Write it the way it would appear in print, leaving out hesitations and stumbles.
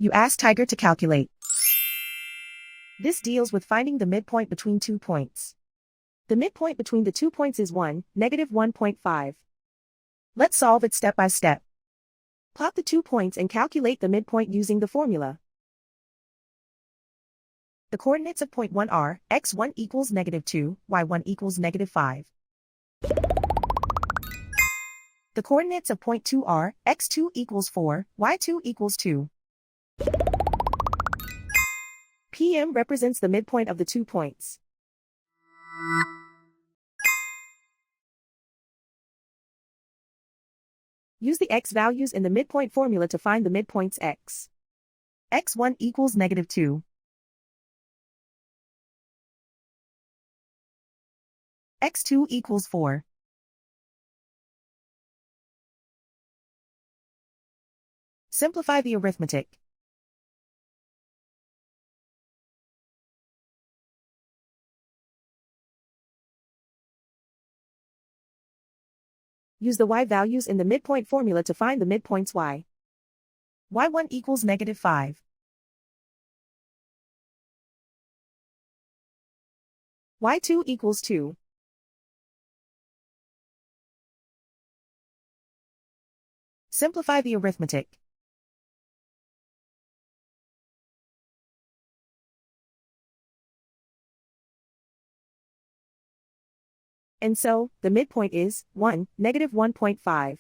You ask Tiger to calculate. This deals with finding the midpoint between 2 points. The midpoint between the 2 points is 1, negative 1.5. Let's solve it step by step. Plot the 2 points and calculate the midpoint using the formula. The coordinates of point 1 are x1 equals negative 2, y1 equals negative 5. The coordinates of point 2 are x2 equals 4, y2 equals 2. PM represents the midpoint of the 2 points. Use the x values in the midpoint formula to find the midpoints x. x1 equals negative 2. x2 equals 4. Simplify the arithmetic. Use the y values in the midpoint formula to find the midpoints y. y1 equals negative 5. y2 equals 2. Simplify the arithmetic. And so, the midpoint is 1, negative 1.5.